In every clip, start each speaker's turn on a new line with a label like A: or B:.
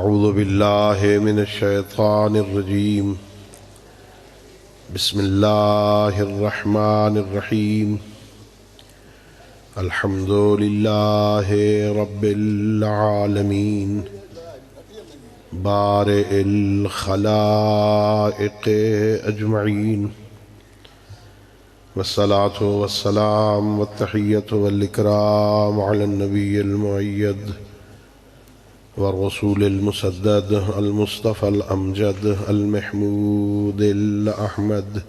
A: أعوذ بالله من الشيطان الرجيم. بسم الله الرحمن الرحيم. الحمد لله رب العالمين بارئ الخلائق أجمعين، والصلاة والسلام والتحية والإكرام على النبي المؤيد والرسول المسدد المصطفى الأمجد المحمود الأحمد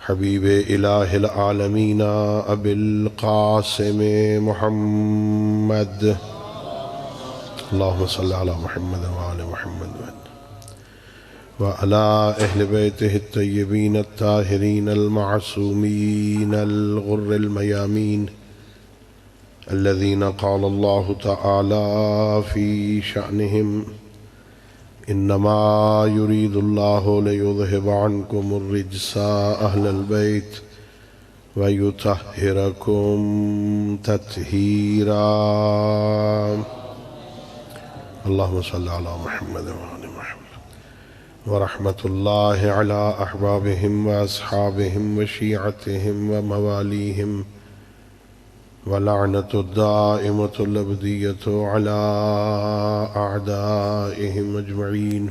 A: حبيب إله العالمين أبي القاسم محمد. اللهم صل على محمد وعلى محمد وعلى أهل بيته الطيبين الطاهرين المعصومين الغر الميامين الذين قال الله تعالى في شأنهم: إنما يريد الله ليذهب عنكم الرجس أهل البيت ويطهركم تطهيرا. اللهم صل على محمد وعلى محمد. ورحمة الله على أحبابهم وأصحابهم وشيعتهم ومواليهم، ولعنة الدائمة الأبدية على أعدائهم أجمعين.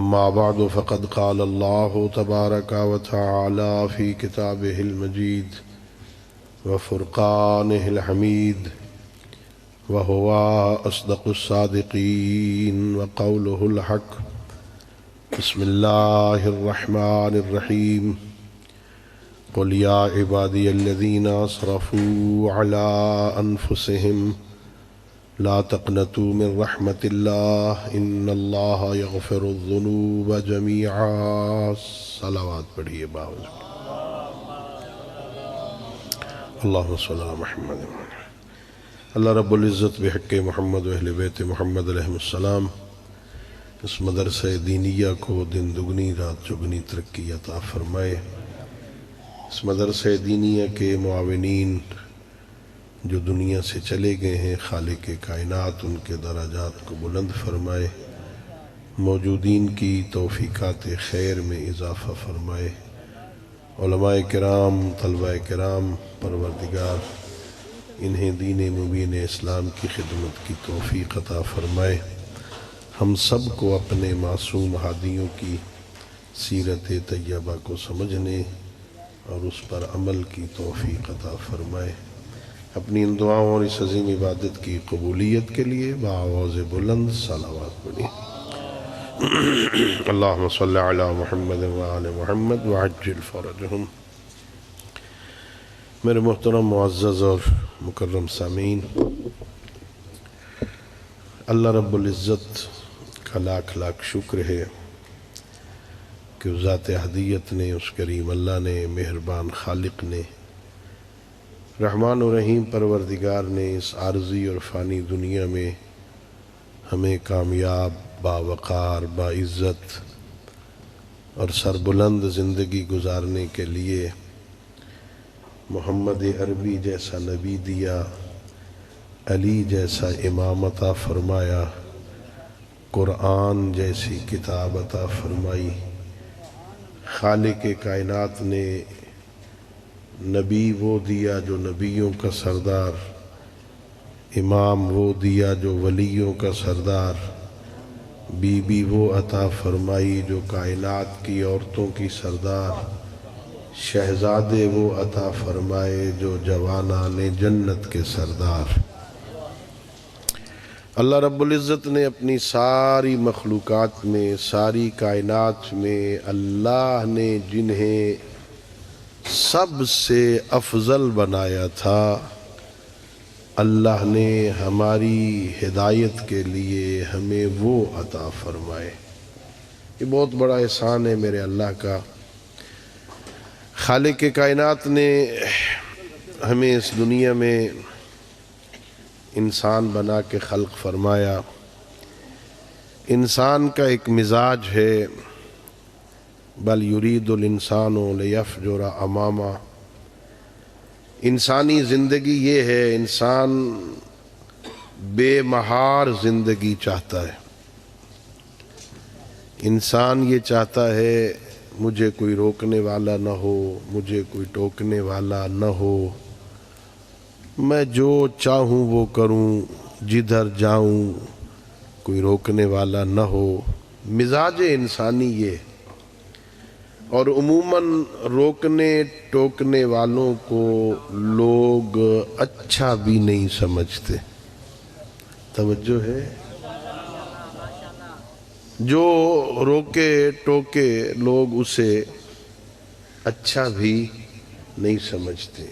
A: أما بعد، فقد قال الله تبارك وتعالى في كتابه المجيد وفرقانه الحميد، وهو أصدق الصادقين وقوله الحق. بسم الله الرحمن الرحيم. قل يا عبادي الذين أسرفوا على أنفسهم لا تقنطوا من رحمة الله إن الله يغفر الذنوب جميعا. صلوات پڑھیے باوجود. اللهم صل على محمد. اللہ رب العزت بحق محمد و اہل بیت محمد علیہ السلام اس مدرسہ دینیہ کو دن دگنی رات چگنی ترقی عطا فرمائے. اس مدرسہ دینیہ کے معاونین جو دنیا سے چلے گئے ہیں، خالق کائنات ان کے درجات کو بلند فرمائے، موجودین کی توفیقات خیر میں اضافہ فرمائے. علماء کرام، طلباء کرام، پروردگار انہیں دین مبین اسلام کی خدمت کی توفیق عطا فرمائے. ہم سب کو اپنے معصوم ہادیوں کی سیرت طیبہ کو سمجھنے اور اس پر عمل کی توفیق عطا فرمائے. اپنی ان دعاؤں اور اس عظیم عبادت کی قبولیت کے لیے بآواز بلند صلوات پڑھیں. اللہم صلی علی محمد وعلی محمد وعجل فرجہم. میرے محترم معزز اور مکرم سامعین، اللہ رب العزت کا لاکھ لاکھ شکر ہے کہ ذات احدیت نے، اس کریم اللہ نے، مہربان خالق نے، رحمان و رحیم پروردگار نے اس عارضی اور فانی دنیا میں ہمیں کامیاب، باوقار، باعزت اور سربلند زندگی گزارنے کے لیے محمد عربی جیسا نبی دیا، علی جیسا امام عطا فرمایا، قرآن جیسی کتاب عطا فرمائی. خالق کائنات نے نبی وہ دیا جو نبیوں کا سردار، امام وہ دیا جو ولیوں کا سردار، بی بی وہ عطا فرمائی جو کائنات کی عورتوں کی سردار، شہزادے وہ عطا فرمائے جو جوانان جنت کے سردار. اللہ رب العزت نے اپنی ساری مخلوقات میں، ساری کائنات میں، اللہ نے جنہیں سب سے افضل بنایا تھا، اللہ نے ہماری ہدایت کے لیے ہمیں وہ عطا فرمائے. یہ بہت بڑا احسان ہے میرے اللہ کا. خالق کائنات نے ہمیں اس دنیا میں انسان بنا کے خلق فرمایا. انسان کا ایک مزاج ہے، بل یرید الانسان لیفجر امامہ. انسانی زندگی یہ ہے، انسان بے مہار زندگی چاہتا ہے۔ انسان یہ چاہتا ہے مجھے کوئی روکنے والا نہ ہو، مجھے کوئی ٹوکنے والا نہ ہو، میں جو چاہوں وہ کروں، جدھر جاؤں کوئی روکنے والا نہ ہو۔ مزاج انسانی یہ، اور عموماً روکنے ٹوکنے والوں کو لوگ اچھا بھی نہیں سمجھتے۔ توجہ ہے؟ جو روکے ٹوکے لوگ اسے اچھا بھی نہیں سمجھتے۔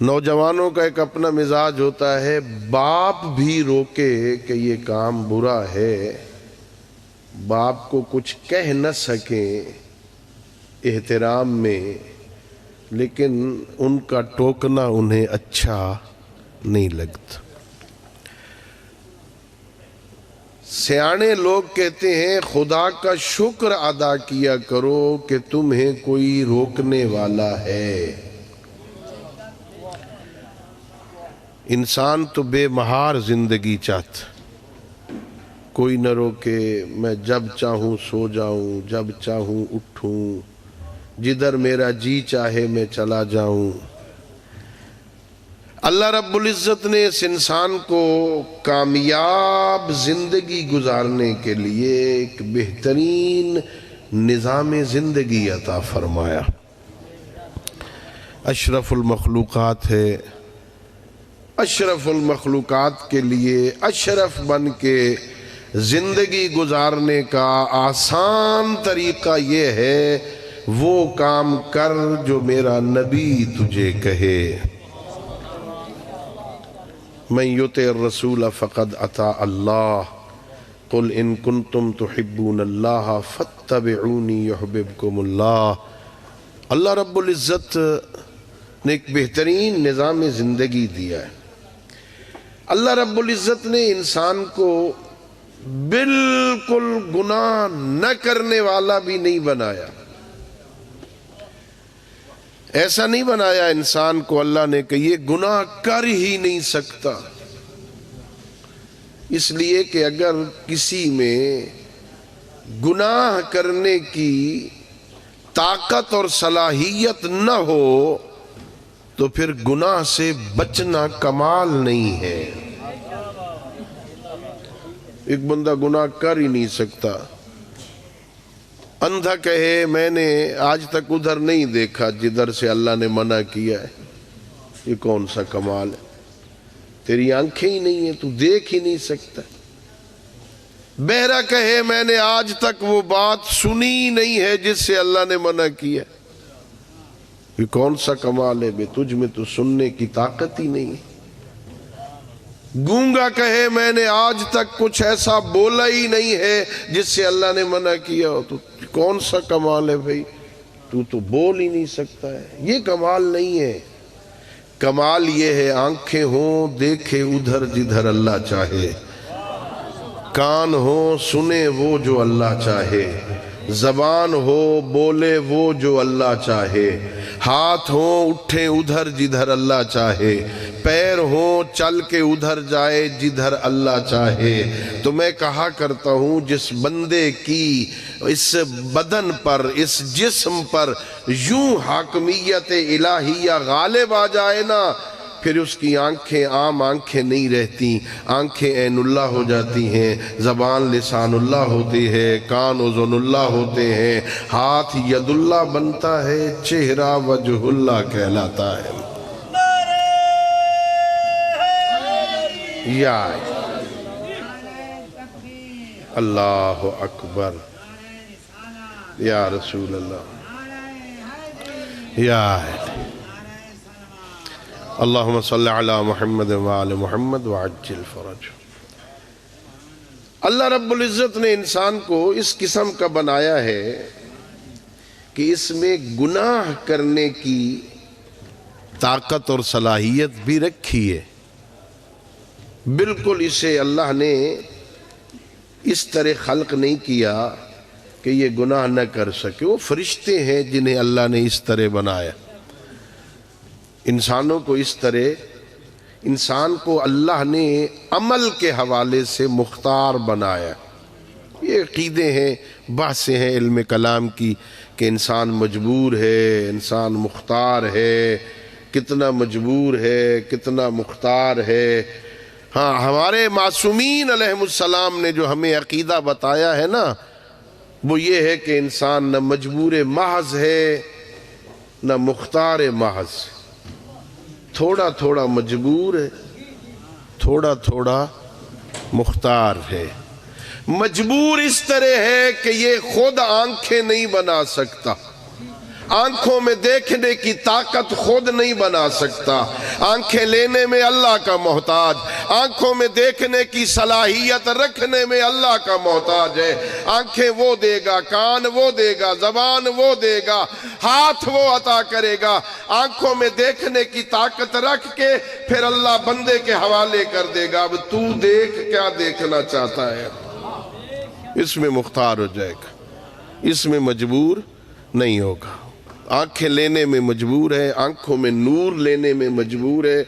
A: نوجوانوں کا ایک اپنا مزاج ہوتا ہے، باپ بھی روکے کہ یہ کام برا ہے، باپ کو کچھ کہہ نہ سکیں احترام میں، لیکن ان کا ٹوکنا انہیں اچھا نہیں لگتا۔ سیانے لوگ کہتے ہیں خدا کا شکر ادا کیا کرو کہ تمہیں کوئی روکنے والا ہے۔ انسان تو بے مہار زندگی چاہتا، کوئی نہ روکے، میں جب چاہوں سو جاؤں، جب چاہوں اٹھوں، جدھر میرا جی چاہے میں چلا جاؤں۔ اللہ رب العزت نے اس انسان کو کامیاب زندگی گزارنے کے لیے ایک بہترین نظام زندگی عطا فرمایا۔ اشرف المخلوقات ہے، اشرف المخلوقات کے لیے اشرف بن کے زندگی گزارنے کا آسان طریقہ یہ ہے، وہ کام کر جو میرا نبی تجھے کہے۔ من یطع الرسول فقد اطاع اللہ، قل ان کنتم تحبون اللہ فاتبعونی یحببکم اللہ۔ اللہ رب العزت نے ایک بہترین نظام زندگی دیا ہے۔ اللہ رب العزت نے انسان کو بالکل گناہ نہ کرنے والا بھی نہیں بنایا۔ ایسا نہیں بنایا انسان کو اللہ نے کہ یہ گناہ کر ہی نہیں سکتا، اس لیے کہ اگر کسی میں گناہ کرنے کی طاقت اور صلاحیت نہ ہو تو پھر گناہ سے بچنا کمال نہیں ہے۔ ایک بندہ گناہ کر ہی نہیں سکتا، اندھا کہے میں نے آج تک ادھر نہیں دیکھا جدھر سے اللہ نے منع کیا ہے، یہ کون سا کمال ہے؟ تیری آنکھیں ہی نہیں ہیں، تو دیکھ ہی نہیں سکتا۔ بہرا کہے میں نے آج تک وہ بات سنی نہیں ہے جس سے اللہ نے منع کیا، یہ کون سا کمال ہے بے، تجھ میں تو سننے کی طاقت ہی نہیں ہے۔ گونگا کہے میں نے آج تک کچھ ایسا بولا ہی نہیں ہے جس سے اللہ نے منع کیا ہو، تو کون سا کمال ہے بھائی، تو بول ہی نہیں سکتا ہے، یہ کمال نہیں ہے۔ کمال یہ ہے آنکھیں ہوں دیکھے ادھر جدھر اللہ چاہے، کان ہو سنے وہ جو اللہ چاہے، زبان ہو بولے وہ جو اللہ چاہے، ہاتھ ہوں اٹھے ادھر جدھر اللہ چاہے، پیر ہوں چل کے ادھر جائے جدھر اللہ چاہے۔ تو میں کہا کرتا ہوں جس بندے کی اس بدن پر، اس جسم پر یوں حاکمیت الہیہ غالب آ جائے نا، پھر اس کی آنکھیں عام آنکھیں نہیں رہتی، آنکھیں عین اللہ ہو جاتی ہیں، زبان لسان اللہ ہوتی ہے، کان اذن اللہ ہوتے ہیں، ہاتھ ید اللہ بنتا ہے، چہرہ وجہ اللہ کہلاتا ہے۔ یا اللہ اکبر، یا رسول اللہ، یا اللہم صلی علی محمد وآل محمد وعجل فرج۔ اللہ رب العزت نے انسان کو اس قسم کا بنایا ہے کہ اس میں گناہ کرنے کی طاقت اور صلاحیت بھی رکھی ہے۔ بالکل اسے اللہ نے اس طرح خلق نہیں کیا کہ یہ گناہ نہ کر سکے، وہ فرشتے ہیں جنہیں اللہ نے اس طرح بنایا۔ انسانوں کو اس طرح انسان کو اللہ نے عمل کے حوالے سے مختار بنایا. یہ عقیدے ہیں، بحثیں ہیں علم کلام کی کہ انسان مجبور ہے، انسان مختار ہے، کتنا مجبور ہے، کتنا مختار ہے. ہاں، ہمارے معصومین علیہم السلام نے جو ہمیں عقیدہ بتایا ہے نا، وہ یہ ہے کہ انسان نہ مجبور محض ہے نہ مختار محض. تھوڑا تھوڑا مجبور ہے، تھوڑا تھوڑا مختار ہے. مجبور اس طرح ہے کہ یہ خود آنکھیں نہیں بنا سکتا، آنکھوں میں دیکھنے کی طاقت خود نہیں بنا سکتا، آنکھیں لینے میں اللہ کا محتاج، آنکھوں میں دیکھنے کی صلاحیت رکھنے میں اللہ کا محتاج ہے. آنکھیں وہ دے گا، کان وہ دے گا، زبان وہ دے گا، ہاتھ وہ عطا کرے گا. آنکھوں میں دیکھنے کی طاقت رکھ کے پھر اللہ بندے کے حوالے کر دے گا، اب تو دیکھ کیا دیکھنا چاہتا ہے. اس میں مختار ہو جائے گا، اس میں مجبور نہیں ہوگا. آنکھیں لینے میں مجبور ہے، آنکھوں میں نور لینے میں مجبور ہے،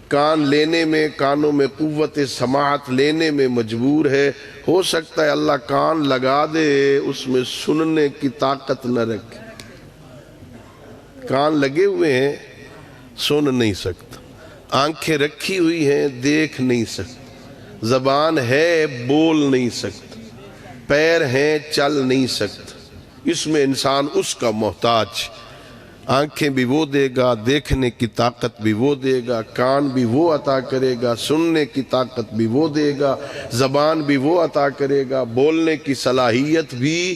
A: کان لینے میں، کانوں میں قوت سماعت لینے میں مجبور ہے. ہو سکتا ہے اللہ کان لگا دے، اس میں سننے کی طاقت نہ رکھے. کان لگے ہوئے ہیں، سن نہیں سکتا. آنکھیں رکھی ہوئی ہیں، دیکھ نہیں سکتا. زبان ہے، بول نہیں سکتا. پیر ہیں، چل نہیں سکتا. اس میں انسان اس کا محتاج. آنکھیں بھی وہ دے گا، دیکھنے کی طاقت بھی وہ دے گا، کان بھی وہ عطا کرے گا، سننے کی طاقت بھی وہ دے گا، زبان بھی وہ عطا کرے گا، بولنے کی صلاحیت بھی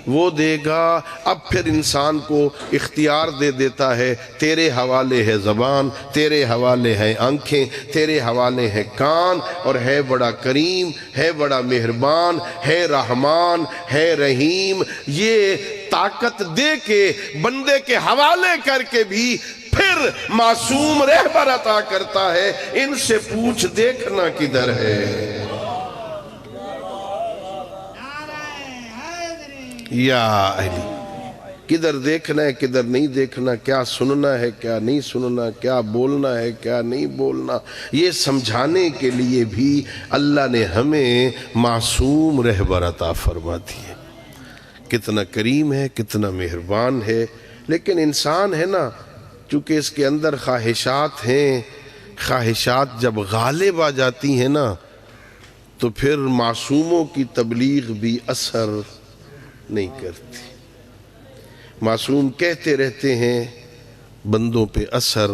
A: وہ دے گا. اب پھر انسان کو اختیار دے دیتا ہے، تیرے حوالے ہے زبان، تیرے حوالے ہے آنکھیں، تیرے حوالے ہے کان. اور ہے بڑا کریم، ہے بڑا مہربان، ہے رحمان، ہے رحیم. یہ طاقت دے کے بندے کے حوالے کر کے بھی پھر معصوم رہبر عطا کرتا ہے. ان سے پوچھ دیکھنا کدھر ہے. یا اہلی، کدھر دیکھنا ہے کدھر نہیں دیکھنا، کیا سننا ہے کیا نہیں سننا، کیا بولنا ہے کیا نہیں بولنا، یہ سمجھانے کے لیے بھی اللہ نے ہمیں معصوم رہبر عطا فرما دی ہے. کتنا کریم ہے، کتنا مہربان ہے. لیکن انسان ہے نا، چونکہ اس کے اندر خواہشات ہیں، خواہشات جب غالب آ جاتی ہیں نا تو پھر معصوموں کی تبلیغ بھی اثر نہیں کرتی. معصوم کہتے رہتے ہیں، بندوں پہ اثر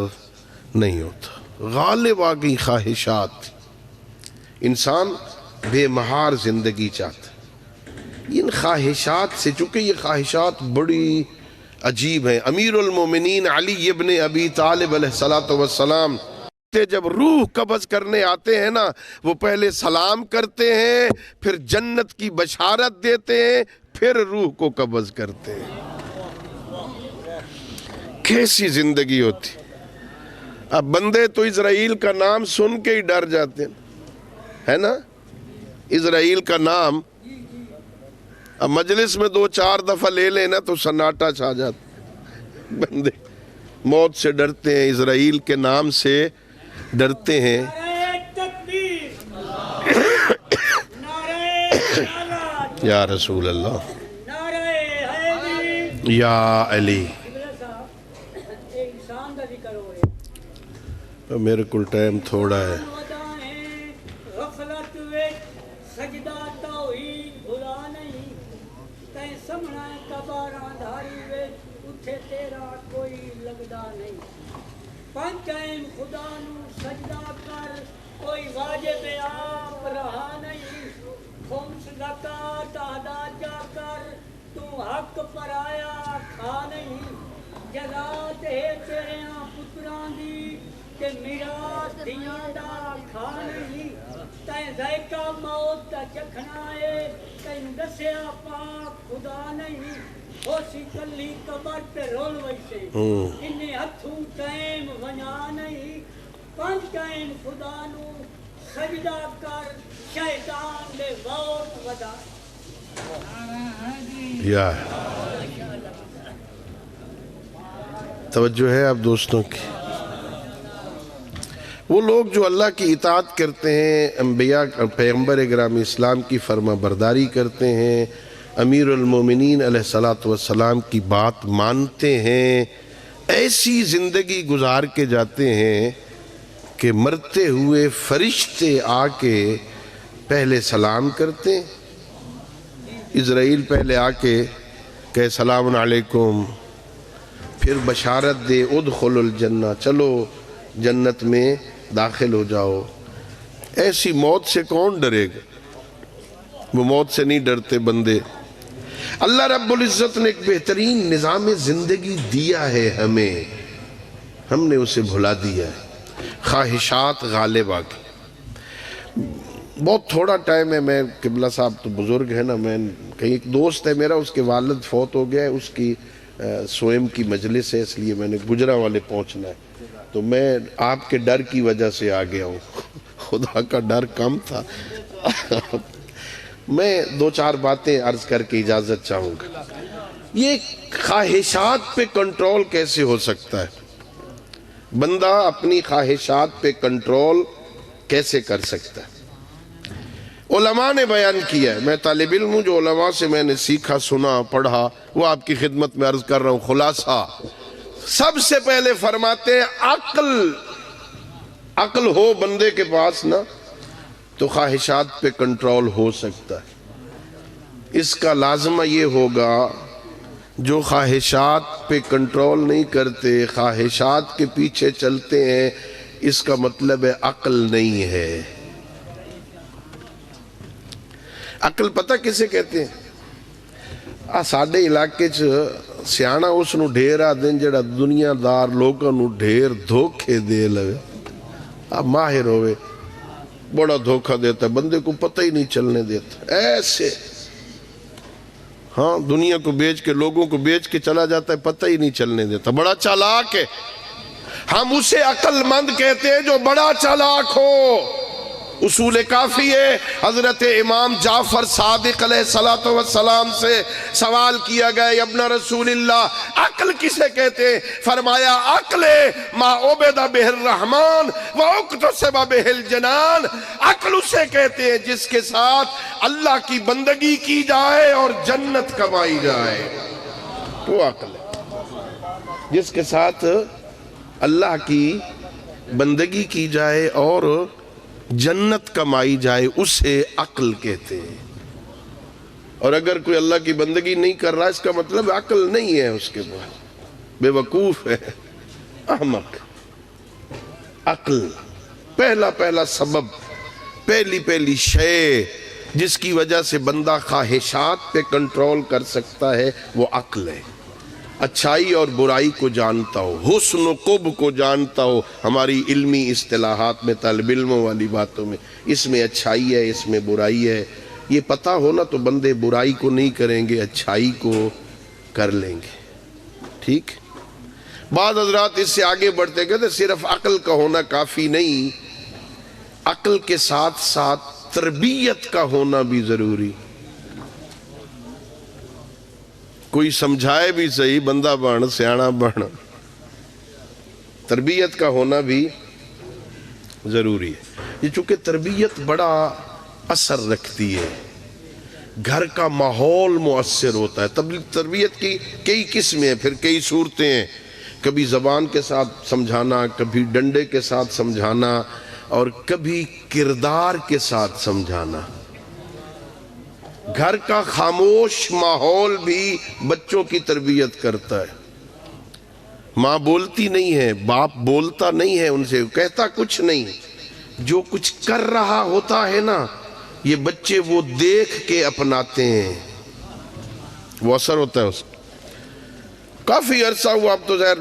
A: نہیں ہوتا. غالب آ گئی خواہشات. انسان بے مہار زندگی چاہتا. ان خواہشات سے، چونکہ یہ خواہشات بڑی عجیب ہیں. امیر المومنین علی ابن ابی طالب علیہ السلام جب روح قبض کرنے آتے ہیں نا، وہ پہلے سلام کرتے ہیں، پھر جنت کی بشارت دیتے ہیں، پھر روح کو قبض کرتے ہیں. کیسی زندگی ہوتی. اب بندے تو اسرائیل کا نام سن کے ہی ڈر جاتے ہیں، ہے نا. اسرائیل کا نام اب مجلس میں 2-4 دفعہ لے لینا تو سناٹا چھا جاتا. بندے موت سے ڈرتے ہیں، اسرائیل کے نام سے ڈرتے ہیں. یا رسول اللہ، یا علی. میرے کل ٹائم تھوڑا ہے.
B: خدا نو سجدہ کر، کوئی واجب آپ رہا نہیں. خمس زکات ادا جا کر، تو حق پر آیا کھا نہیں. جزات ہے تیریاں پتراں دی، کہ میراث دیاں دا کھا نہیں. تائیں ذائقہ موت دا چکھنا ہے، تائیں دسیا پاک خدا نہیں. ہوسی کلی قبر تے رول ویسے، انہیں ہتھوں ٹائم ونیا نہیں. 5 ٹائم خدا نو سجدہ کر، شیطان دے موت ودا.
A: یا توجہ ہے آپ دوستوں کی. وہ لوگ جو اللہ کی اطاعت کرتے ہیں، انبیاء پیغمبر گرامی اسلام کی فرما برداری کرتے ہیں، امیر المومنین علیہ الصلوۃ والسلام کی بات مانتے ہیں، ایسی زندگی گزار کے جاتے ہیں کہ مرتے ہوئے فرشتے آ کے پہلے سلام کرتے ہیں، اسرائیل پہلے آ کے کہ سلام علیکم، پھر بشارت دے ادخلوا الجنہ، چلو جنت میں داخل ہو جاؤ۔ ایسی موت سے کون ڈرے گا؟ وہ موت سے نہیں ڈرتے بندے۔ اللہ رب العزت نے ایک بہترین نظام زندگی دیا ہے ہمیں، ہم نے اسے بھلا دیا ہے، خواہشات غالب آ کے۔ بہت تھوڑا ٹائم ہے، میں قبلہ صاحب تو بزرگ ہے نا، میں کہیں ایک دوست ہے میرا، اس کے والد فوت ہو گیا ہے، اس کی سوئم کی مجلس ہے، اس لیے میں نے گجرا والے پہنچنا ہے، تو میں آپ کے ڈر کی وجہ سے آ گیا ہوں، خدا کا ڈر کم تھا۔ میں دو چار باتیں عرض کر کے اجازت چاہوں گا۔ یہ خواہشات پہ کنٹرول کیسے ہو سکتا ہے؟ بندہ اپنی خواہشات پہ کنٹرول کیسے کر سکتا ہے؟ علماء نے بیان کیا ہے، میں طالب علم ہوں، جو علماء سے میں نے سیکھا، سنا، پڑھا، وہ آپ کی خدمت میں عرض کر رہا ہوں۔ خلاصہ سب سے پہلے فرماتے ہیں عقل ہو بندے کے پاس نا تو خواہشات پہ کنٹرول ہو سکتا ہے۔ اس کا لازمہ یہ ہوگا جو خواہشات پہ کنٹرول نہیں کرتے، خواہشات کے پیچھے چلتے ہیں، اس کا مطلب ہے عقل نہیں ہے۔ عقل پتہ کسے کہتے ہیں؟ ساڈے علاقے چ سیاਣਾ اس نو ڈھیر آدھیں جڑا دنیا دار لوگوں نو ڈھیر دھوکے دے لوے، ماہر ہوئے، بڑا دھوکہ دیتا ہے، بندے کو پتہ ہی نہیں چلنے دیتا، ایسے ہاں دنیا کو بیچ کے، لوگوں کو بیچ کے چلا جاتا ہے، پتہ ہی نہیں چلنے دیتا، بڑا چالاک ہے۔ ہم اسے عقل مند کہتے ہیں جو بڑا چالاک ہو۔ اصول کافی ہے، حضرت امام جعفر صادق علیہ السلام سے سوال کیا گیا، ابن رسول اللہ عقل کسے کہتے ہیں؟ فرمایا عقل ما عبد بہ الرحمن واقتصب بہ الجنان، عقل اسے کہتے ہیں جس کے ساتھ اللہ کی بندگی کی جائے اور جنت کمائی جائے، وہ عقل ہے۔ جس کے ساتھ اللہ کی بندگی کی جائے اور جنت کمائی جائے، اسے عقل کہتے ہیں۔ اور اگر کوئی اللہ کی بندگی نہیں کر رہا، اس کا مطلب عقل نہیں ہے اس کے پاس، بے وقوف ہے، احمق۔ عقل پہلا سبب، پہلی شے جس کی وجہ سے بندہ خواہشات پہ کنٹرول کر سکتا ہے، وہ عقل ہے۔ اچھائی اور برائی کو جانتا ہو، حسن و قبح کو جانتا ہو، ہماری علمی اصطلاحات میں، طالب علموں والی باتوں میں، اس میں اچھائی ہے، اس میں برائی ہے، یہ پتہ ہونا تو بندے برائی کو نہیں کریں گے، اچھائی کو کر لیں گے۔ ٹھیک؟ بعض حضرات اس سے آگے بڑھتے کہتے صرف عقل کا ہونا کافی نہیں، عقل کے ساتھ ساتھ تربیت کا ہونا بھی ضروری۔ کوئی سمجھائے بھی صحیح، بندہ بن، سیاਣਾ بن، تربیت کا ہونا بھی ضروری ہے۔ یہ چونکہ تربیت بڑا اثر رکھتی ہے، گھر کا ماحول مؤثر ہوتا ہے۔ تربیت کی کئی قسمیں ہیں، پھر کئی صورتیں ہیں، کبھی زبان کے ساتھ سمجھانا، کبھی ڈنڈے کے ساتھ سمجھانا، اور کبھی کردار کے ساتھ سمجھانا۔ گھر کا خاموش ماحول بھی بچوں کی تربیت کرتا ہے۔ ماں بولتی نہیں ہے، باپ بولتا نہیں ہے ان سے، کہتا کچھ نہیں، جو کچھ کر رہا ہوتا ہے نا، یہ بچے وہ دیکھ کے اپناتے ہیں، وہ اثر ہوتا ہے اس کا۔ کافی عرصہ ہوا، اب تو ظاہر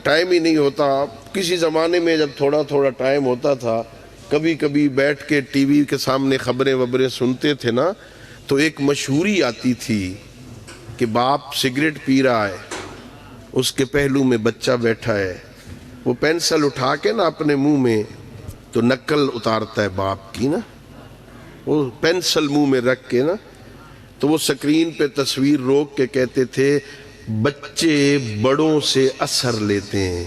A: ٹائم ہی نہیں ہوتا۔ کسی زمانے میں جب تھوڑا ٹائم ہوتا تھا، کبھی کبھی بیٹھ کے ٹی وی کے سامنے خبریں وبریں سنتے تھے نا، تو ایک مشہوری آتی تھی کہ باپ سگریٹ پی رہا ہے، اس کے پہلو میں بچہ بیٹھا ہے، وہ پینسل اٹھا کے نا اپنے منہ میں تو نقل اتارتا ہے باپ کی نا، وہ پینسل منہ میں رکھ کے نا، تو وہ سکرین پہ تصویر روک کے کہتے تھے بچے بڑوں سے اثر لیتے ہیں۔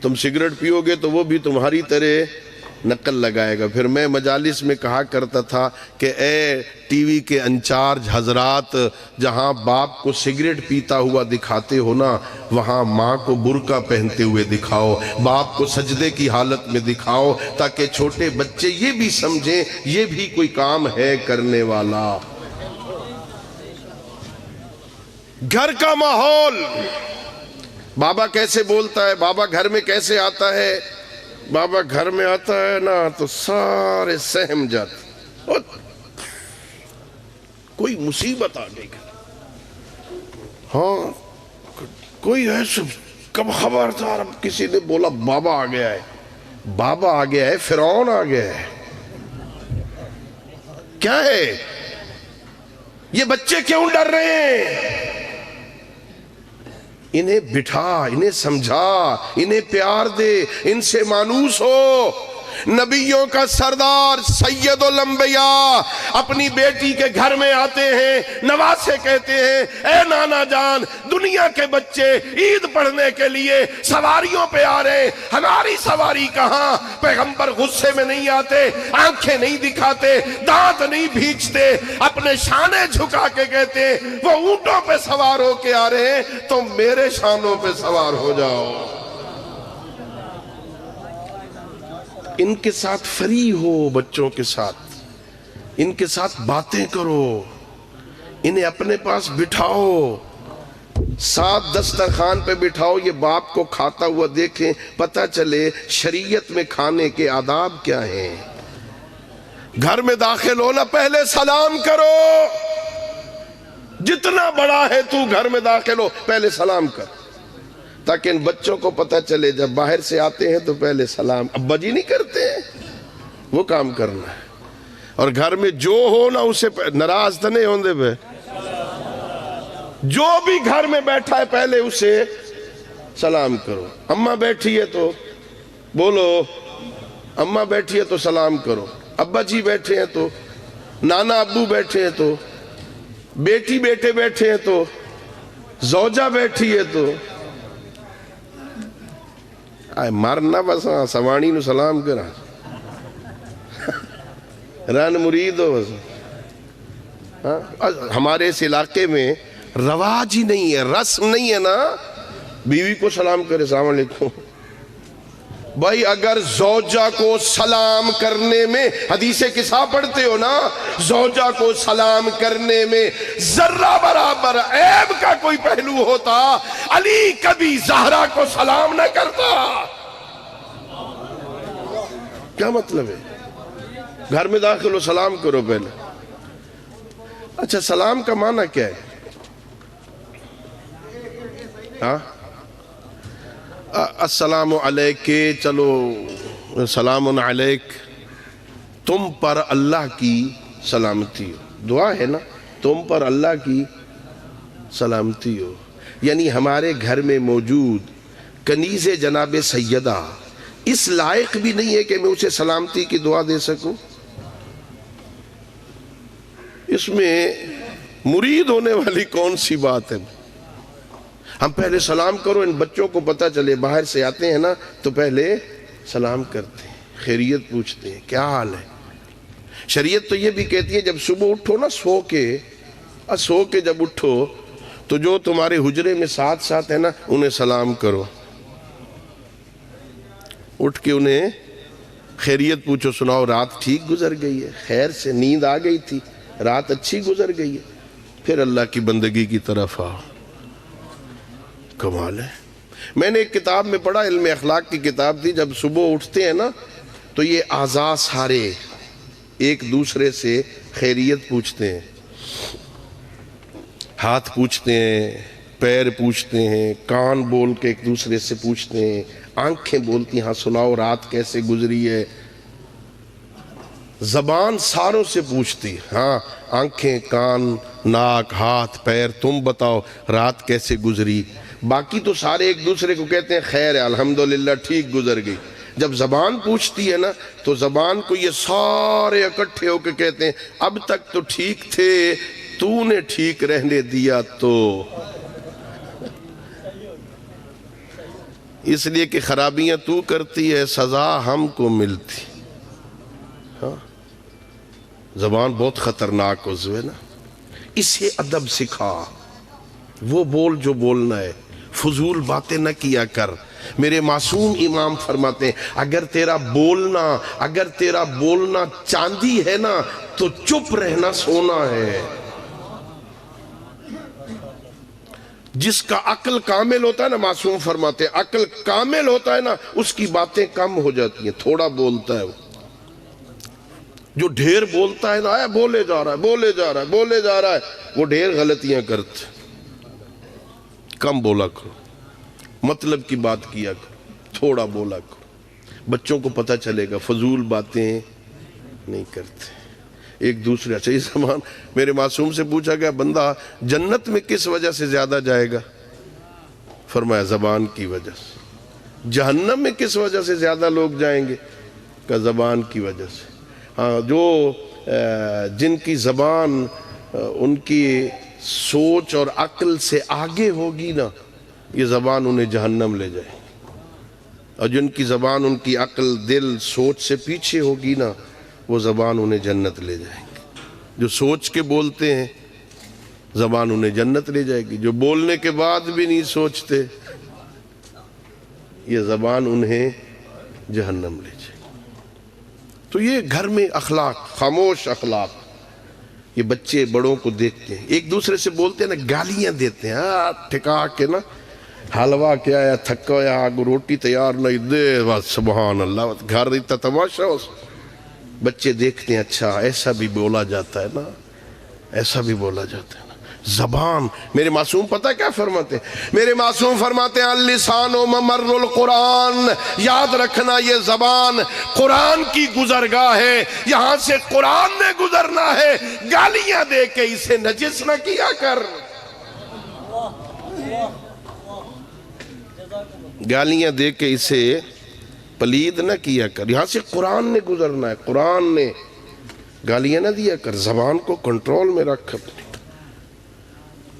A: تم سگریٹ پیو گے تو وہ بھی تمہاری طرح نقل لگائے گا۔ پھر میں مجالس میں کہا کرتا تھا کہ اے ٹی وی کے انچارج حضرات، جہاں باپ کو سگریٹ پیتا ہوا دکھاتے ہو نا، وہاں ماں کو برقع پہنتے ہوئے دکھاؤ، باپ کو سجدے کی حالت میں دکھاؤ، تاکہ چھوٹے بچے یہ بھی سمجھیں یہ بھی کوئی کام ہے کرنے والا۔ گھر کا ماحول، بابا کیسے بولتا ہے، بابا گھر میں کیسے آتا ہے، بابا گھر میں آتا ہے نا تو سارے سہم جاتے، کوئی مصیبت آ گئی، ہاں کوئی ایسا، کب خبردار کسی نے بولا بابا آ گیا ہے، بابا آ گیا ہے، فرعون آ گیا ہے، کیا ہے یہ بچے کیوں ڈر رہے ہیں؟ انہیں بٹھا، انہیں سمجھا، انہیں پیار دے، ان سے مانوس ہو۔ نبیوں کا سردار سید الانبیاء اپنی بیٹی کے گھر میں آتے ہیں، نواسے کہتے ہیں اے نانا جان، دنیا کے بچے عید پڑھنے کے لیے سواریوں پہ آ رہے ہیں، ہماری سواری کہاں؟ پیغمبر غصے میں نہیں آتے، آنکھیں نہیں دکھاتے، دانت نہیں بھینچتے، اپنے شانے جھکا کے کہتے ہیں وہ اونٹوں پہ سوار ہو کے آ رہے ہیں، تم میرے شانوں پہ سوار ہو جاؤ۔ ان کے ساتھ فری ہو، بچوں کے ساتھ ان کے ساتھ باتیں کرو، انہیں اپنے پاس بٹھاؤ، ساتھ دسترخوان پہ بٹھاؤ، یہ باپ کو کھاتا ہوا دیکھیں، پتہ چلے شریعت میں کھانے کے آداب کیا ہیں۔ گھر میں داخل ہونا پہلے سلام کرو، جتنا بڑا ہے تو گھر میں داخل ہو پہلے سلام کر، تاکہ ان بچوں کو پتہ چلے جب باہر سے آتے ہیں تو پہلے سلام۔ ابا جی نہیں کرتے ہیں، وہ کام کرنا ہے۔ اور گھر میں جو ہو نا اسے ناراض تو نہیں ہوندے پہ، جو بھی گھر میں بیٹھا ہے پہلے اسے سلام کرو۔ اماں بیٹھی ہے تو بولو، اماں بیٹھی ہے تو سلام کرو، ابا جی بیٹھے ہیں تو، نانا ابو بیٹھے ہیں تو، بیٹی بیٹے بیٹھے ہیں تو، زوجہ بیٹھی ہے تو، آئے مرنا بس سوانی نو سلام کرا، رن مرید ہو بس۔ ہمارے اس علاقے میں رواج ہی نہیں ہے، رسم نہیں ہے نا، بیوی کو سلام کرے السلام علیکم۔ بھائی اگر زوجہ کو سلام کرنے میں، حدیث قصہ پڑھتے ہو نا، زوجہ کو سلام کرنے میں ذرہ برابر عیب کا کوئی پہلو ہوتا، علی کبھی زہرا کو سلام نہ کرتا۔ کیا مطلب ہے؟ گھر میں داخل ہو سلام کرو پہلے۔ اچھا سلام کا معنی کیا ہے؟ ہاں السلام علیک، چلو سلام علیک، تم پر اللہ کی سلامتی ہو، دعا ہے نا، تم پر اللہ کی سلامتی ہو، یعنی ہمارے گھر میں موجود کنیز جناب سیدہ اس لائق بھی نہیں ہے کہ میں اسے سلامتی کی دعا دے سکوں۔ اس میں مرید ہونے والی کون سی بات ہے؟ ہم پہلے سلام کرو، ان بچوں کو پتہ چلے باہر سے آتے ہیں نا تو پہلے سلام کرتے ہیں، خیریت پوچھتے ہیں، کیا حال ہے۔ شریعت تو یہ بھی کہتی ہے جب صبح اٹھو نا سو کے جب اٹھو تو جو تمہارے حجرے میں ساتھ ساتھ ہے نا انہیں سلام کرو، اٹھ کے انہیں خیریت پوچھو، سناؤ رات ٹھیک گزر گئی ہے، خیر سے نیند آ گئی تھی، رات اچھی گزر گئی ہے، پھر اللہ کی بندگی کی طرف آؤ۔ کمال ہے۔ میں نے ایک کتاب میں پڑھا، علم اخلاق کی کتاب تھی، جب صبح اٹھتے ہیں نا تو یہ اعضاء سارے ایک دوسرے سے خیریت پوچھتے ہیں، ہاتھ پوچھتے ہیں، پیر پوچھتے ہیں، کان بول کے ایک دوسرے سے پوچھتے ہیں، آنکھیں بولتی ہیں ہاں سناؤ رات کیسے گزری ہے، زبان ساروں سے پوچھتی، ہاں آنکھیں، کان، ناک، ہاتھ، پیر، تم بتاؤ رات کیسے گزری۔ باقی تو سارے ایک دوسرے کو کہتے ہیں خیر ہے الحمدللہ ٹھیک گزر گئی۔ جب زبان پوچھتی ہے نا تو زبان کو یہ سارے اکٹھے ہو کے کہتے ہیں اب تک تو ٹھیک تھے، تو نے ٹھیک رہنے دیا تو۔ اس لیے کہ خرابیاں تو کرتی ہے، سزا ہم کو ملتی. ہاں زبان بہت خطرناک عضو ہے نا، اسے ادب سکھا. وہ بول جو بولنا ہے، فضول باتیں نہ کیا کر. میرے معصوم امام فرماتے ہیں اگر تیرا بولنا چاندی ہے نا تو چپ رہنا سونا ہے. جس کا عقل کامل ہوتا ہے نا، معصوم فرماتے ہیں عقل کامل ہوتا ہے نا، اس کی باتیں کم ہو جاتی ہیں، تھوڑا بولتا ہے. وہ جو ڈھیر بولتا ہے نا، بولے جا رہا ہے، وہ ڈھیر غلطیاں کرتے. کم بولا کرو، مطلب کی بات کیا کرو، تھوڑا بولا کرو. بچوں کو پتہ چلے گا فضول باتیں نہیں کرتے. ایک دوسرے اچھا یہ زمان میرے معصوم سے پوچھا گیا بندہ جنت میں کس وجہ سے زیادہ جائے گا؟ فرمایا زبان کی وجہ سے. جہنم میں کس وجہ سے زیادہ لوگ جائیں گے؟ کہ زبان کی وجہ سے. ہاں جو جن کی زبان ان کی سوچ اور عقل سے آگے ہوگی نا، یہ زبان انہیں جہنم لے جائے. اور جن کی زبان ان کی عقل دل سوچ سے پیچھے ہوگی نا، وہ زبان انہیں جنت لے جائے گی. جو سوچ کے بولتے ہیں زبان انہیں جنت لے جائے گی. جو بولنے کے بعد بھی نہیں سوچتے، یہ زبان انہیں جہنم لے جائے گی. تو یہ گھر میں اخلاق، خاموش اخلاق. یہ بچے بڑوں کو دیکھتے ہیں، ایک دوسرے سے بولتے ہیں نا، گالیاں دیتے ہیں. ٹھکا کے نا، حلوہ کیا ہے، تھکا ہے، روٹی تیار نہیں دے، سبحان اللہ، گھر اتنا تماشا. بچے دیکھتے ہیں اچھا ایسا بھی بولا جاتا ہے نا، ایسا بھی بولا جاتا ہے نا. زبان میرے معصوم پتہ کیا فرماتے ہیں؟ میرے معصوم فرماتے ہیں اللسان و ممر القرآن. یاد رکھنا یہ زبان قرآن کی گزرگاہ ہے، یہاں سے قرآن نے گزرنا ہے. گالیاں دے کے اسے نجس نہ کیا کر. گالیاں دے کے اسے پلید نہ کیا کر. یہاں سے قرآن نے گزرنا ہے، قرآن نے. گالیاں نہ دیا کر، زبان کو کنٹرول میں رکھ.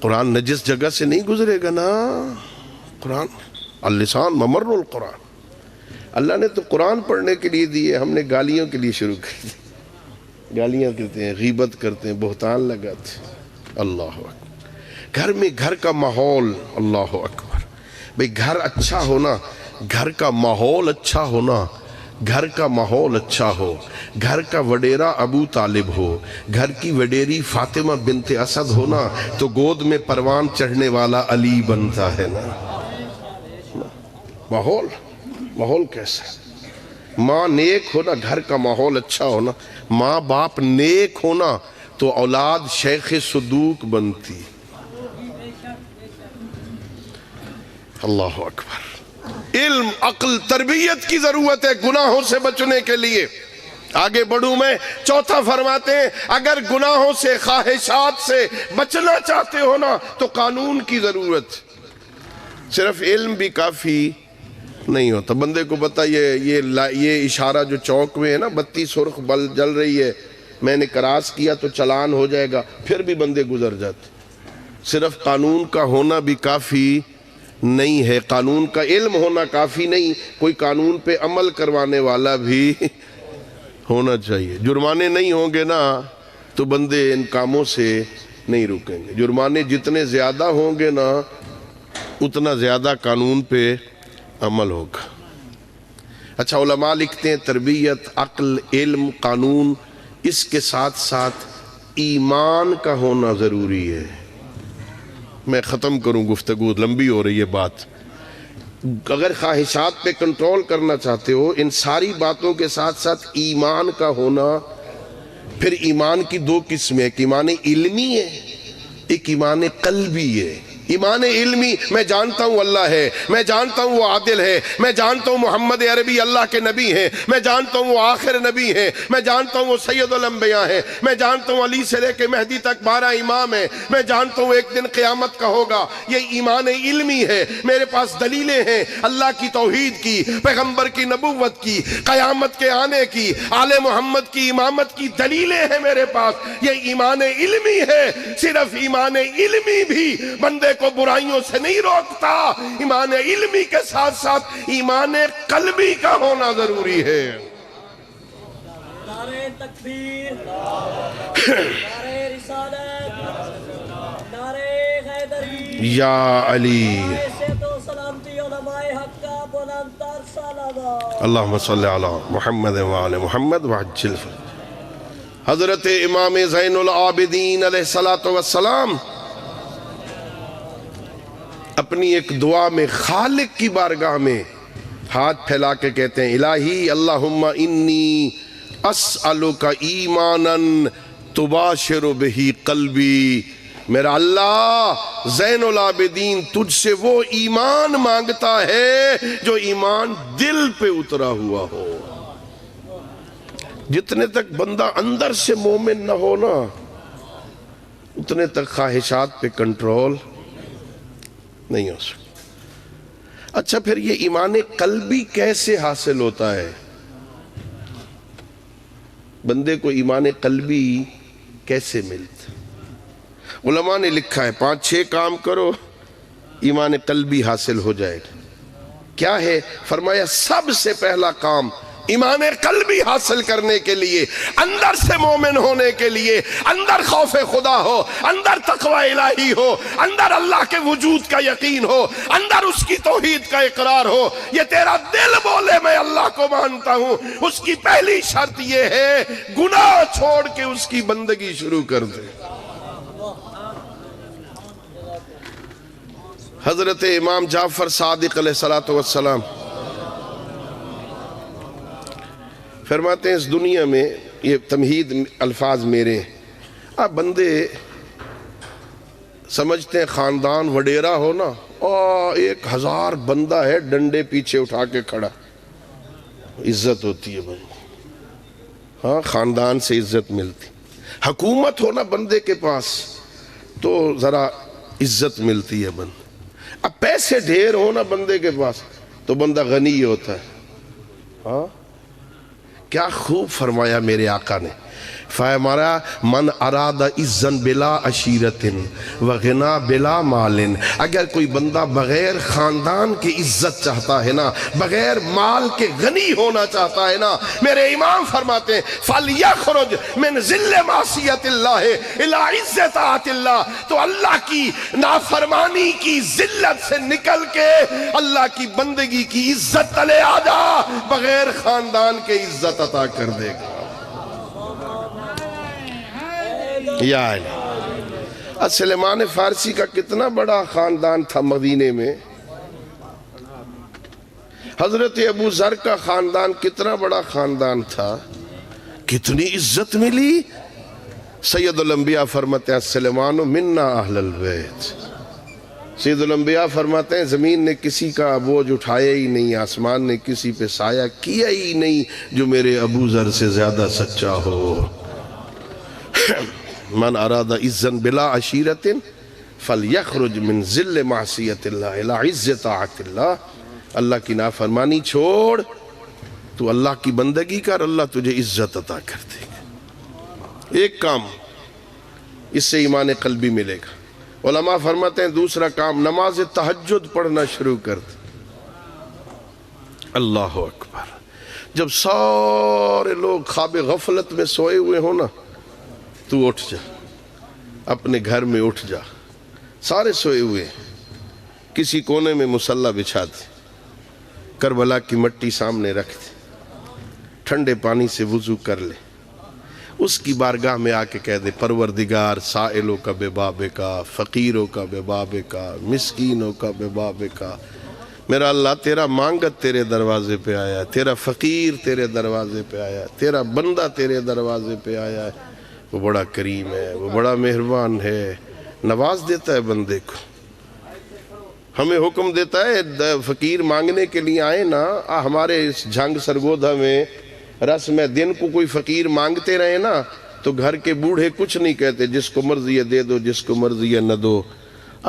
A: قرآن نجس جگہ سے نہیں گزرے گا نا. قرآن اللسان ممر القرآن. اللہ نے تو قرآن پڑھنے کے لیے دیے، ہم نے گالیوں کے لیے شروع کر دی. گالیاں کرتے ہیں، غیبت کرتے ہیں، بہتان لگاتے ہیں. اللہ اکبر. گھر میں گھر کا ماحول، اللہ اکبر. بھئی گھر اچھا ہونا، گھر کا ماحول اچھا ہونا، گھر کا ماحول اچھا ہو. گھر کا وڈیرا ابو طالب ہو، گھر کی وڈیری فاطمہ بنت اسد ہونا تو گود میں پروان چڑھنے والا علی بنتا ہے نا. ماحول کیسا ہے؟ ماں نیک ہونا، گھر کا ماحول اچھا ہونا، ماں باپ نیک ہونا تو اولاد شیخ صدوق بنتی. اللہ اکبر. علم، عقل، تربیت کی ضرورت ہے گناہوں سے بچنے کے لیے. آگے بڑھوں میں، چوتھا فرماتے ہیں اگر گناہوں سے، خواہشات سے بچنا چاہتے ہو نا تو قانون کی ضرورت. صرف علم بھی کافی نہیں ہوتا. بندے کو پتا یہ اشارہ جو چوک میں ہے نا، بتی سرخ بل جل رہی ہے، میں نے کراس کیا تو چلان ہو جائے گا، پھر بھی بندے گزر جاتے. صرف قانون کا ہونا بھی کافی نہیں ہے، قانون کا علم ہونا کافی نہیں، کوئی قانون پہ عمل کروانے والا بھی ہونا چاہیے. جرمانے نہیں ہوں گے نا تو بندے ان کاموں سے نہیں رکیں گے. جرمانے جتنے زیادہ ہوں گے نا اتنا زیادہ قانون پہ عمل ہوگا. اچھا علماء لکھتے ہیں تربیت، عقل، علم، قانون، اس کے ساتھ ساتھ ایمان کا ہونا ضروری ہے. میں ختم کروں، گفتگو لمبی ہو رہی ہے بات. اگر خواہشات پہ کنٹرول کرنا چاہتے ہو، ان ساری باتوں کے ساتھ ساتھ ایمان کا ہونا. پھر ایمان کی دو قسمیں، ایک ایمان علمی ہے، ایک ایمان قلبی ہے. ایمان علمی، میں جانتا ہوں اللہ ہے، میں جانتا ہوں وہ عادل ہے، میں جانتا ہوں محمد عربی اللہ کے نبی ہیں، میں جانتا ہوں وہ آخر نبی ہیں، میں جانتا ہوں وہ سید الانبیاء ہیں، میں جانتا ہوں علی سے لے کے مہدی تک 12 امام ہیں، میں جانتا ہوں ایک دن قیامت کا ہوگا. یہ ایمان علمی ہے. میرے پاس دلیلیں ہیں اللہ کی توحید کی، پیغمبر کی نبوت کی، قیامت کے آنے کی، آل محمد کی امامت کی دلیلیں ہیں میرے پاس. یہ ایمان علمی ہے. صرف ایمان علمی بھی بندے کو برائیوں سے نہیں روکتا. ایمان علمی کے ساتھ ساتھ ایمان قلبی کا ہونا ضروری ہے.
B: نعرہ تکبیر، نعرہ رسالت، نعرہ حیدری،
A: یا علی.
B: عزت و سلامتی علماء حق کا بلند تر صلوات.
A: اللہم صلی علی محمد وعلی محمد وعجل فرج. حضرت امام زین العابدین علیہ السلام اپنی ایک دعا میں خالق کی بارگاہ میں ہاتھ پھیلا کے کہتے ہیں الہی اللہم انی اسألک ایمانا تباشر بہی قلبی. میرا اللہ زین العابدین تجھ سے وہ ایمان مانگتا ہے جو ایمان دل پہ اترا ہوا ہو. جتنے تک بندہ اندر سے مومن نہ ہو نا اتنے تک خواہشات پہ کنٹرول نہیں ہو سکتا. اچھا پھر یہ ایمان قلبی کیسے حاصل ہوتا ہے؟ بندے کو ایمان قلبی کیسے ملتا؟ علماء نے لکھا ہے 5-6 کام کرو ایمان قلبی حاصل ہو جائے گا. کیا ہے؟ فرمایا سب سے پہلا کام ایمان قلبی حاصل کرنے کے لیے، اندر سے مومن ہونے کے لیے، اندر خوف خدا ہو، اندر تقوی الہی ہو، اندر اللہ کے وجود کا یقین ہو، اندر اس کی توحید کا اقرار ہو. یہ تیرا دل بولے میں اللہ کو مانتا ہوں. اس کی پہلی شرط یہ ہے گناہ چھوڑ کے اس کی بندگی شروع کر دے. حضرت امام جعفر صادق علیہ السلام فرماتے ہیں اس دنیا میں، یہ تمہید الفاظ میرے ہیں، آپ بندے سمجھتے ہیں خاندان وڈیرا ہو نا 1000 بندہ ہے ڈنڈے پیچھے اٹھا کے کھڑا، عزت ہوتی ہے بندے. ہاں خاندان سے عزت ملتی. حکومت ہو نا بندے کے پاس تو ذرا عزت ملتی ہے بندے. اب پیسے ڈھیر ہو نا بندے کے پاس تو بندہ غنی ہوتا ہے. ہاں کیا خوب فرمایا میرے آقا نے. فرمایا من اراد عزن بلا عشیرت و غنا بلا مال. اگر کوئی بندہ بغیر خاندان کی عزت چاہتا ہے نا، بغیر مال کے غنی ہونا چاہتا ہے نا، میرے امام فرماتے ہیں فَلْيَخْرُجْ مِنْ ذِلِّ مَعْصِيَةِ اللَّهِ إِلَىٰ عِزَّةِ طاعَةِ اللَّهِ. تو اللہ کی نافرمانی کی ذلت سے نکل کے اللہ کی بندگی کی عزت تلے آ جا، بغیر خاندان کے عزت عطا کر دے گا. یا سلیمان فارسی کا کتنا بڑا خاندان تھا مدینے میں. حضرت ابو ذر کا خاندان کتنا بڑا خاندان تھا، کتنی عزت ملی. سید الانبیاء فرماتے ہیں سلیمان منا اہل البیت. سید الانبیاء فرماتے ہیں زمین نے کسی کا بوجھ اٹھایا ہی نہیں، آسمان نے کسی پہ سایہ کیا ہی نہیں جو میرے ابو ذر سے زیادہ سچا ہو. من اراد عزن بلا عشیرت فلیخرج من ذل معصیت اللہ الی عز طاعت اللہ. اللہ کی نافرمانی چھوڑ، تو اللہ کی بندگی کر، اللہ تجھے عزت عطا کر دے گا. ایک کام اس سے ایمان قلبی ملے گا. علماء فرماتے ہیں دوسرا کام نماز تہجد پڑھنا شروع کر دے. اللہ اکبر. جب سارے لوگ خواب غفلت میں سوئے ہوئے ہو نا تو اٹھ جا، اپنے گھر میں اٹھ جا. سارے سوئے ہوئے، کسی کونے میں مصلی بچھا دے، کربلا کی مٹی سامنے رکھ دے، ٹھنڈے پانی سے وضو کر لے، اس کی بارگاہ میں آ کے کہہ دے پروردگار سائلوں کا بے بابے کا، فقیروں کا بے بابے کا، مسکینوں کا بے بابے کا. میرا اللہ تیرا مانگت تیرے دروازے پہ آیا ہے، تیرا فقیر تیرے دروازے پہ آیا ہے، تیرا بندہ تیرے دروازے پہ آیا ہے. وہ بڑا کریم ہے، وہ بڑا مہربان ہے، نواز دیتا ہے بندے کو. ہمیں حکم دیتا ہے فقیر مانگنے کے لیے آئے نا. ہمارے اس جھنگ سرگودھا میں رسم ہے دن کو کوئی فقیر مانگتے رہے نا تو گھر کے بوڑھے کچھ نہیں کہتے، جس کو مرضی ہے دے دو، جس کو مرضی ہے نہ دو.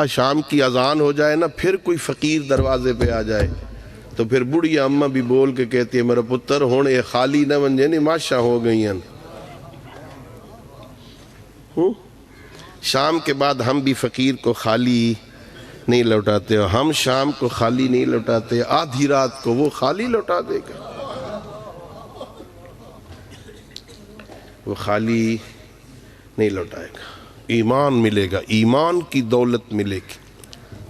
A: شام کی اذان ہو جائے نا پھر کوئی فقیر دروازے پہ آ جائے تو پھر بڑھی اماں بھی بول کے کہتی ہے میرا پتر ہونے خالی نہ بن جائے ماشا ہو گئی ہیں. شام کے بعد ہم بھی فقیر کو خالی نہیں لوٹاتے، اور ہم شام کو خالی نہیں لوٹاتے، آدھی رات کو وہ خالی لوٹا دے گا، وہ خالی نہیں لوٹائے گا، ایمان ملے گا، ایمان کی دولت ملے گی۔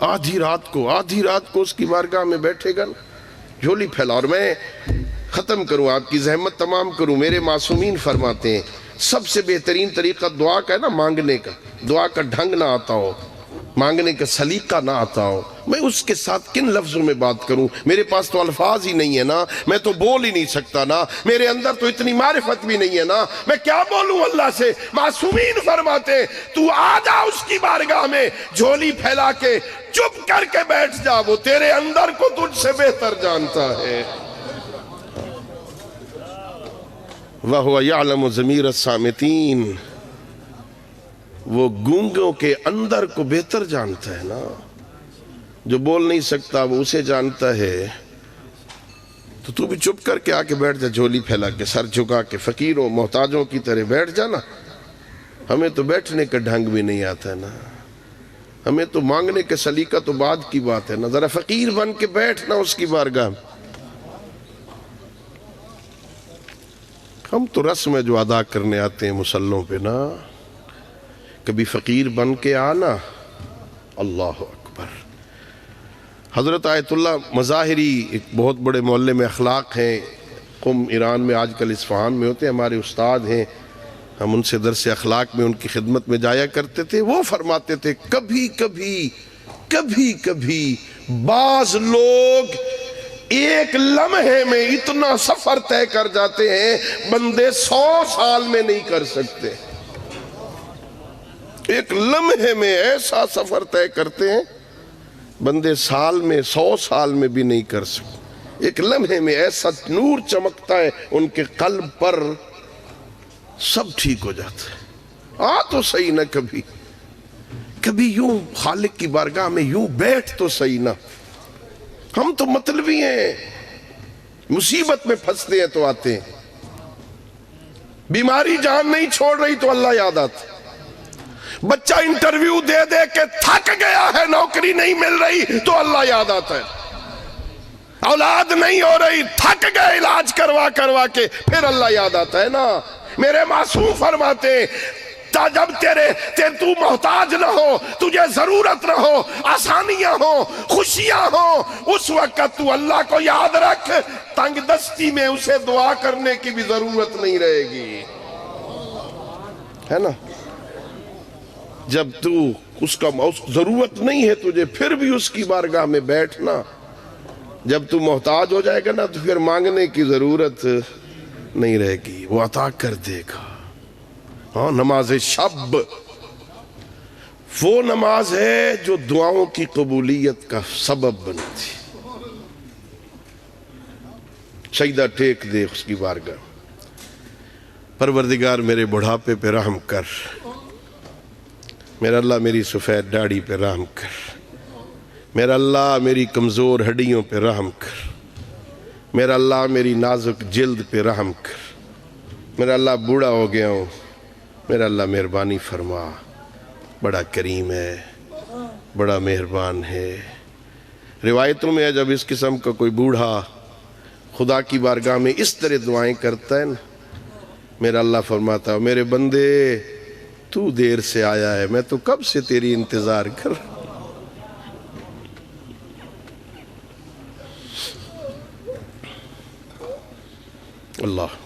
A: آدھی رات کو اس کی بارگاہ میں بیٹھے گا نا، جھولی پھیلا۔ اور میں ختم کروں، آپ کی زحمت تمام کروں، میرے معصومین فرماتے ہیں سب سے بہترین طریقہ دعا کا ہے نا، مانگنے کا، دعا کا ڈھنگ نہ آتا ہو، مانگنے کا سلیقہ نہ آتا ہو، میں اس کے ساتھ کن لفظوں میں بات کروں؟ میرے پاس تو الفاظ ہی نہیں ہے نا، میں تو بول ہی نہیں سکتا نا، میرے اندر تو اتنی معرفت بھی نہیں ہے نا، میں کیا بولوں اللہ سے؟ معصومین فرماتے تو آ جا اس کی بارگاہ میں، جھولی پھیلا کے چپ کر کے بیٹھ جا، وہ تیرے اندر کو تجھ سے بہتر جانتا ہے۔ وَهُوَ يَعْلَمُ ضَمِيرَ الصَّامِتِينَ، وہ گونگوں کے اندر کو بہتر جانتا ہے نا، جو بول نہیں سکتا وہ اسے جانتا ہے۔ تو بھی چپ کر کے آ کے بیٹھ جا، جھولی پھیلا کے، سر جھکا کے، فقیروں محتاجوں کی طرح بیٹھ جانا۔ ہمیں تو بیٹھنے کا ڈھنگ بھی نہیں آتا ہے نا، ہمیں تو مانگنے کے سلیقہ تو بعد کی بات ہے نا، ذرا فقیر بن کے بیٹھنا اس کی بارگاہ میں۔ ہم تو رسم جو ادا کرنے آتے ہیں مسلوں پہ نا، کبھی فقیر بن کے آنا، اللہ اکبر۔ حضرت آیت اللہ مظاہری ایک بہت بڑے معلم اخلاق ہیں، قم ایران میں، آج کل اصفہان میں ہوتے ہیں، ہمارے استاد ہیں، ہم ان سے درس اخلاق میں ان کی خدمت میں جایا کرتے تھے۔ وہ فرماتے تھے کبھی کبھی بعض لوگ ایک لمحے میں اتنا سفر طے کر جاتے ہیں بندے 100 سال میں نہیں کر سکتے، ایک لمحے میں ایسا سفر طے کرتے ہیں بندے سال میں 100 سال میں بھی نہیں کر سکتے، ایک لمحے میں ایسا نور چمکتا ہے ان کے قلب پر، سب ٹھیک ہو جاتا ہے۔ تو صحیح نہ کبھی یوں خالق کی بارگاہ میں یوں بیٹھ تو صحیح نہ۔ ہم تو مطلبی ہیں، مصیبت میں پھنستے ہیں تو آتے ہیں، بیماری جان نہیں چھوڑ رہی تو اللہ یاد آتا، بچہ انٹرویو دے دے کے تھک گیا ہے، نوکری نہیں مل رہی تو اللہ یاد آتا ہے، اولاد نہیں ہو رہی، تھک گئے علاج کروا کے، پھر اللہ یاد آتا ہے نا۔ میرے معصوم فرماتے جب تو محتاج نہ ہو، تجھے ضرورت نہ ہو، آسانیاں ہوں، خوشیاں ہوں، اس وقت تو اللہ کو یاد رکھ، تنگ دستی میں اسے دعا کرنے کی بھی ضرورت نہیں رہے گی، ہے نا۔ جب تو اس کا ضرورت نہیں ہے تجھے، پھر بھی اس کی بارگاہ میں بیٹھنا، جب تو محتاج ہو جائے گا نا تو پھر مانگنے کی ضرورت نہیں رہے گی، وہ عطا کر دے گا۔ ہاں، نماز شب وہ نماز ہے جو دعاؤں کی قبولیت کا سبب بنتی، سجدہ ٹیک دے اس کی بارگاہ، پروردگار میرے بڑھاپے پہ رحم کر، میرا اللہ میری سفید داڑھی پہ رحم کر، میرا اللہ میری کمزور ہڈیوں پہ رحم کر، میرا اللہ میری نازک جلد پہ رحم کر، میرا اللہ بوڑھا ہو گیا ہوں، میرا اللہ مہربانی فرما، بڑا کریم ہے، بڑا مہربان ہے۔ روایتوں میں ہے جب اس قسم کا کوئی بوڑھا خدا کی بارگاہ میں اس طرح دعائیں کرتا ہے نا، میرا اللہ فرماتا ہے میرے بندے تو دیر سے آیا ہے، میں تو کب سے تیری انتظار کر رہا ہوں۔ اللہ،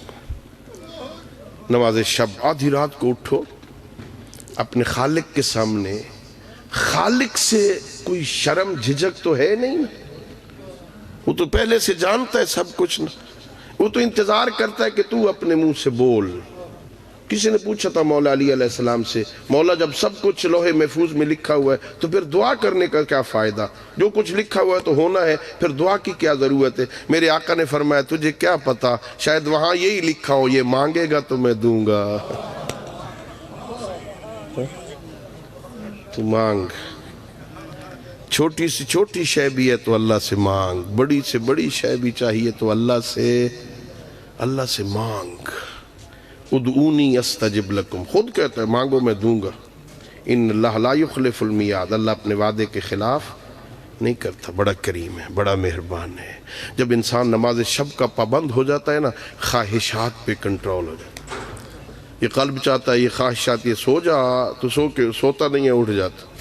A: نماز شب آدھی رات کو اٹھو، اپنے خالق کے سامنے، خالق سے کوئی شرم جھجک تو ہے نہیں، وہ تو پہلے سے جانتا ہے سب کچھ، وہ تو انتظار کرتا ہے کہ تو اپنے منہ سے بول۔ کسی نے پوچھا تھا مولا علی علیہ السلام سے، مولا جب سب کچھ لوح محفوظ میں لکھا ہوا ہے تو پھر دعا کرنے کا کیا فائدہ؟ جو کچھ لکھا ہوا ہے تو ہونا ہے، پھر دعا کی کیا ضرورت ہے؟ میرے آقا نے فرمایا تجھے کیا پتا، شاید وہاں یہی لکھا ہو یہ مانگے گا تو میں دوں گا، تو مانگ، چھوٹی سی چھوٹی شے بھی ہے تو اللہ سے مانگ، بڑی سے بڑی شے بھی چاہیے تو اللہ سے مانگ۔ ادعونی استجب لکم، خود کہتا ہے مانگو میں دوں گا، ان اللہ لا یخلف المیعاد، اللہ اپنے وعدے کے خلاف نہیں کرتا. بڑا کریم ہے, بڑا مہربان ہے. جب انسان نماز شب کا پابند ہو جاتا ہے نا, خواہشات پہ کنٹرول ہو جاتا ہے. یہ قلب چاہتا ہے, یہ خواہشات, یہ سو جا تو سوتا نہیں ہے, اٹھ جاتا.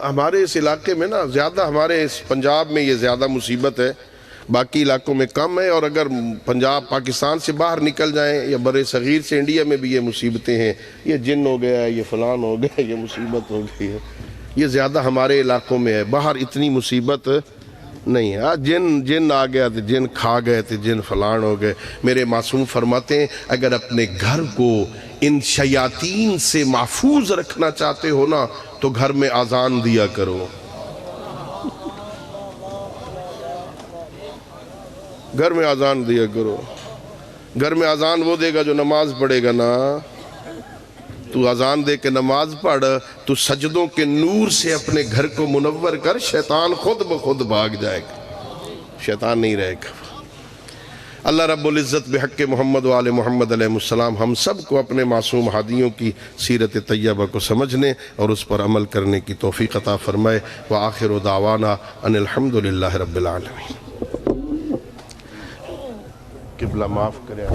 A: ہمارے اس علاقے میں نا زیادہ, ہمارے اس پنجاب میں یہ زیادہ مصیبت ہے, باقی علاقوں میں کم ہے. اور اگر پنجاب پاکستان سے باہر نکل جائیں یا بر صغیر سے انڈیا میں بھی یہ مصیبتیں ہیں. یہ جن ہو گیا, یہ فلان ہو گیا, یہ مصیبت ہو گئی ہے. یہ زیادہ ہمارے علاقوں میں ہے, باہر اتنی مصیبت نہیں ہے. جن آ گیا تو جن کھا گئے تو جن فلان ہو گئے. میرے معصوم فرماتے ہیں اگر اپنے گھر کو ان شیاطین سے محفوظ رکھنا چاہتے ہو نا تو گھر میں اذان دیا کرو. گھر میں اذان دیا کرو. گھر میں اذان وہ دے گا جو نماز پڑھے گا نا. تو اذان دے کے نماز پڑھ, تو سجدوں کے نور سے اپنے گھر کو منور کر, شیطان خود بخود بھاگ جائے گا, شیطان نہیں رہے گا. اللہ رب العزت بحق محمد و آل محمد علیہ السلام ہم سب کو اپنے معصوم ہادیوں کی سیرت طیبہ کو سمجھنے اور اس پر عمل کرنے کی توفیق عطا فرمائے. وآخر دعوانا ان الحمدللہ رب العالمین. قبلہ معاف کرے.